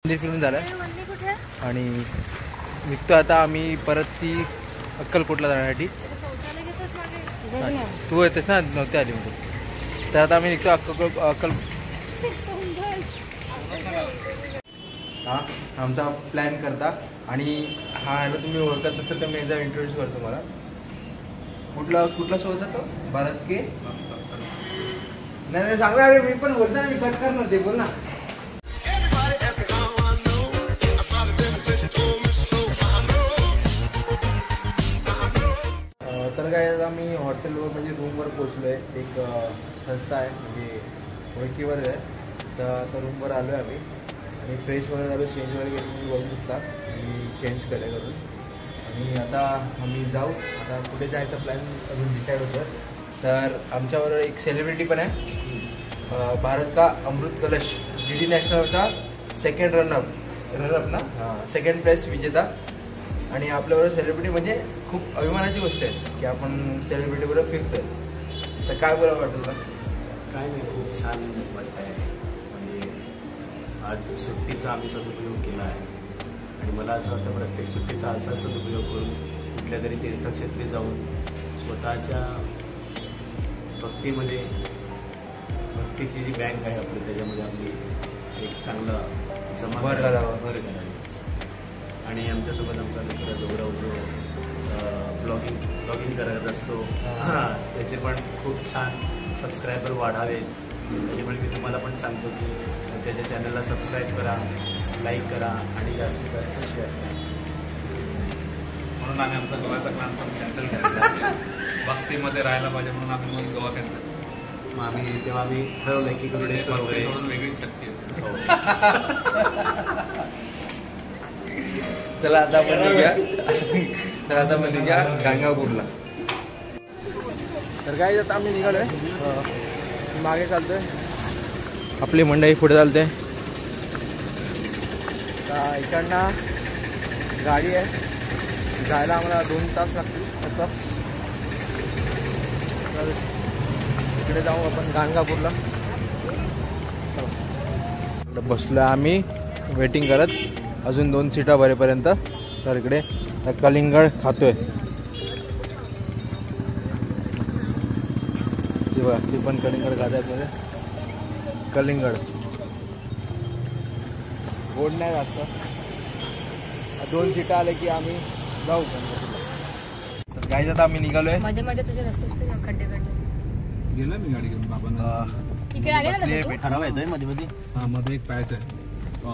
मंदिर फिरून झालं आणि निघतो आता आम्ही परत ती अक्कलकोटला जाण्यासाठी. तू येतेस ना, नव्हते आली म्हणजे. तर आता आम्ही निघतो अक्कल. हा आमचा प्लॅन करता. आणि हा ह्याला तुम्ही ओळखत नसेल तर मी याचा इंट्रोड्यूस करतो मला. कुठला शो होता तो? भारत के नाही सांगा. अरे मी पण बोलतो ना, मी कट करणार ते, बोल ना. तर काय आम्ही हॉटेलवर म्हणजे रूमवर पोचलो आहे. एक संस्था आहे म्हणजे ओळखीवर आहे. तर आता रूमवर आलो आहे आम्ही आणि फ्रेश वगैरे झालो. चेंज वगैरे केलं तुम्ही बघू शकता. मी चेंज केलं करून आणि आता आम्ही जाऊ. आता कुठे जायचा प्लॅन अजून डिसाईड होतं. तर आमच्याबरोबर एक सेलिब्रिटी पण आहे. भारत का अमृत कलश DD नॅशनलचा सेकंड रनअप ना, सेकंड प्लेस विजेता. आणि आपल्याबरोबर सेलिब्रिटी म्हणजे खूप अभिमानाची गोष्ट आहे की आपण सेलिब्रिटीबरोबर फिरतोय. तर काय बोला वाटतं तुला? काय नाही, खूप छान वाटत आहे. म्हणजे आज सुट्टीचा आम्ही सदुपयोग केला आहे आणि मला असं वाटतं प्रत्येक सुट्टीचा असा सदुपयोग करून कुठल्या तरी तीर्थक्षेत्री जाऊन स्वतःच्या भक्तीमध्ये, भक्तीची जी बँक आहे आपली त्याच्यामध्ये आपली एक चांगला जमा भर करावी. आणि आमच्यासोबत आमचा मित्र गौरव जो ब्लॉगिंग करत असतो, त्याचे पण खूप छान सबस्क्रायबर वाढावेत. त्याच्यामुळे मी तुम्हाला पण सांगतो की त्याच्या चॅनलला सबस्क्राईब करा, लाईक करा आणि जास्तीत जास्त शेअर करा. म्हणून आम्ही आमचा गोव्याचा प्लॅन पण कॅन्सल केला. भक्तीमध्ये राहायला पाहिजे म्हणून आम्ही मग गोवा कॅन्सल. मग तेव्हा आम्ही ठरवलं की मुरुडेश्वर वगैरे सोडून वेगळीच शक्ती आहे. चला आता आपण निघूया. तर आता आपण निघूया गाणगापूरला. तर काय आता आम्ही निघालोय. मागे चालतोय, आपली मंडळी पुढे चालते. इकडनं गाडी आहे, जायला आम्हाला 2 तास लागतील. इकडे जाऊ आपण गाणगापूरला. बसलो आम्ही वेटिंग करत अजून 2 सीटा भरेपर्यंत. तर इकडे कलिंगड खातोय. ती बघा, ती पण कलिंगड खातात मध्ये. कलिंगड गोड नाही जास्त. 2 सीटा आले की आम्ही जाऊ. तर काय आता आम्ही निघालोय. मध्ये तुझे रस्ते खड्डे गेला मी गाडी घेऊन बाबांना. खराब येतोय मध्ये मध्ये. हा मध्ये एक पॅच आहे,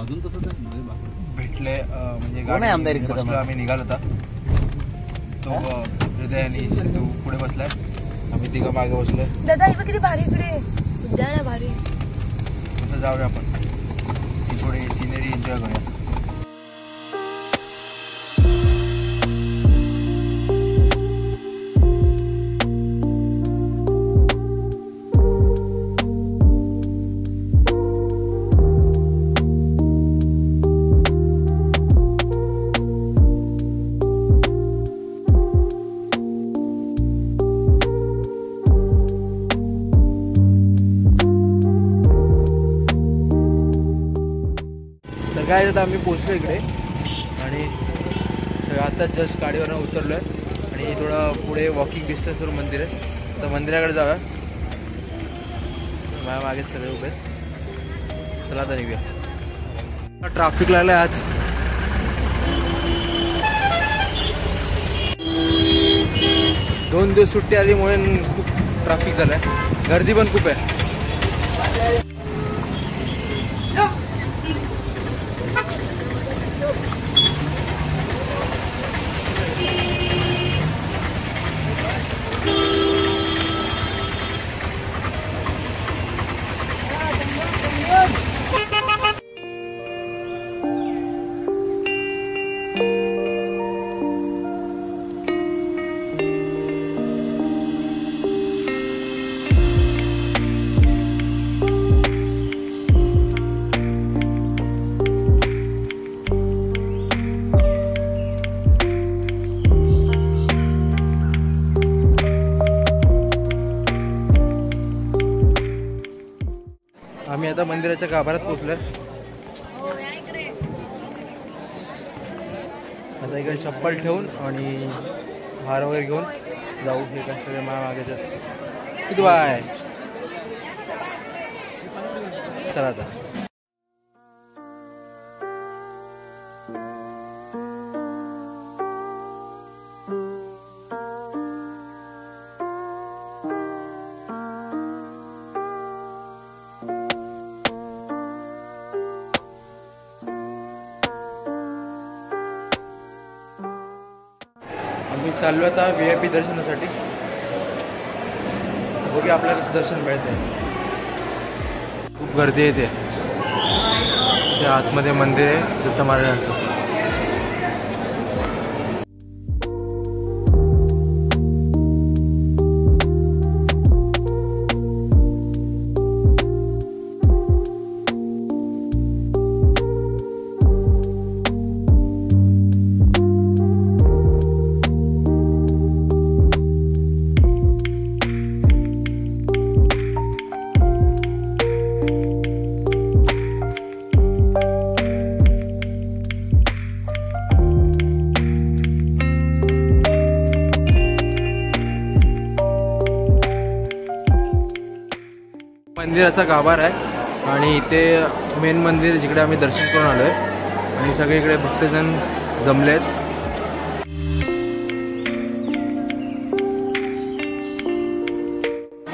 अजून तसंच आहे. मध्ये बाबा भेटले म्हणजे गाडी बसलो आम्ही. निघालो होता तो हृदय आणि सिद्धू पुढे बसलाय, आम्ही तिघं मागे बसलोय. दादा हे किती भारी इकडे उद्यान आहे भारी. तर जाऊया आपण थोडी सिनरी एन्जॉय करूया. काय आता आम्ही पोचलो इकडे आणि आता जस्ट गाडीवरनं उतरलो आहे आणि थोडं पुढे वॉकिंग डिस्टन्सवर मंदिर आहे. तर मंदिराकडे जाऊया. माझ्या मागेच सगळे उभे. चला आता निघूया. ट्रॅफिक लागलं आहे आज. दोन दिवस सुट्टी आलीमुळे खूप ट्रॅफिक झालं आहे, गर्दी पण खूप आहे. आम्ही आता मंदिराच्या गाभाऱ्यात पोहोचलोय. आता इकडे चप्पल ठेवून आणि हार वगैरे घेऊन जाऊ. हे काय सगळे मागेच्यात किती बाय. चला आता आम्ही चाललो आता VIP दर्शनासाठी. बघूया आपल्याला कसं दर्शन मिळते. खूप गर्दी येते. त्या आतमध्ये मंदिर आहे दत्त महाराजांचं. मंदिराचा गाभार आहे आणि इथे मेन मंदिर जिकडे आम्ही दर्शन करून आलोय आणि सगळीकडे भक्तजन जमलेत.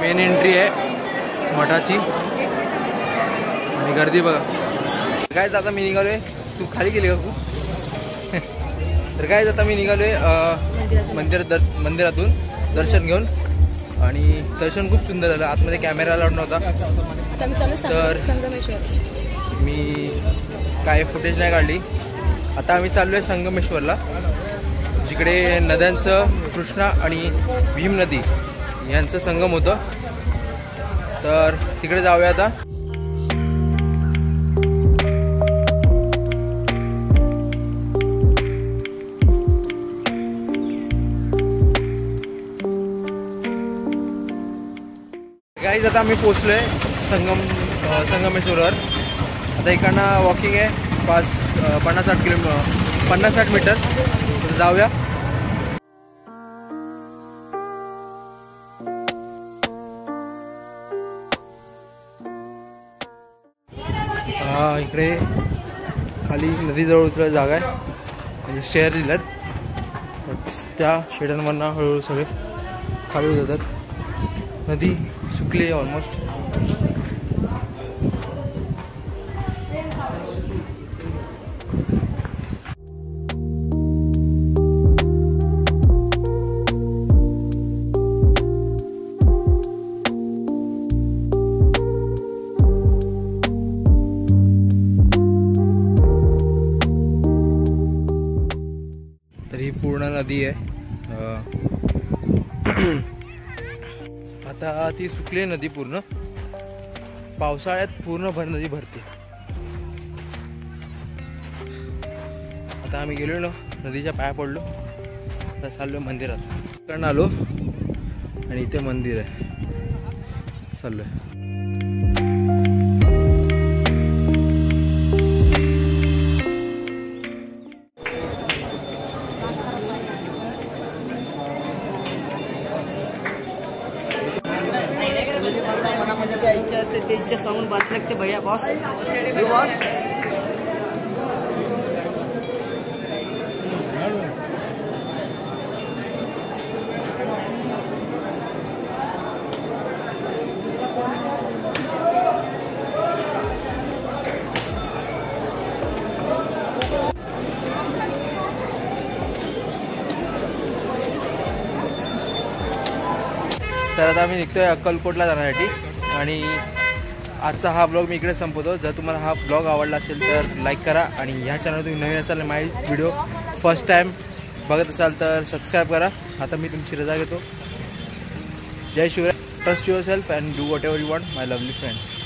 मेन एंट्री आहे मठाची आणि गर्दी बघा. काय आता मी निघालोय. तू खाली गेली का खूप. तर काय आता मी निघालोय मंदिरातून दर्शन घेऊन आणि दर्शन खूप सुंदर झालं. आतमध्ये कॅमेरा लावून नव्हता तर मी काय फुटेज नाही काढली. आता आम्ही चाललो आहे संगमेश्वरला जिकडे नद्यांचं कृष्णा आणि भीम नदी यांचं संगम होतं. तर तिकडे जाऊया आता. गाईज आता आम्ही पोचलोय संगमेश्वरवर. आता इकडनं वॉकिंग आहे 50-60 मीटर. तर जाऊया. इकडे खाली नदीजवळ उतरायला जागा आहे म्हणजे शेअर दिल्यात. त्या शेडांवरनं हळूहळू सगळे खाली उतरतात. नदी सुकली आहे ऑलमोस्ट. तर ही पूर्ण नदी आहे. आता ती सुकली नदी पूर्ण. पावसाळ्यात पूर्ण नदी भरते. आता आम्ही गेलो ना नदीच्या पाया पडलो. आता चाललो मंदिरात. कारण आलो आणि इथे मंदिर आहे. चाललोय. क्या इच्छा असते ते इच्छा सांगून बात लागते भैया बॉस. बॉस तर आता आम्ही निघतोय अक्कलकोटला जाण्यासाठी आणि आजचा हा ब्लॉग मी इकडे संपवतो. जर तुम्हाला हा ब्लॉग आवडला असेल तर लाईक करा आणि ह्या चॅनल तुम्ही नवीन असाल माझी व्हिडिओ फर्स्ट टाईम बघत असाल तर सबस्क्राईब करा. आता मी तुमची रजा घेतो. जय Shivray. Trust yourself and do whatever you want my lovely friends.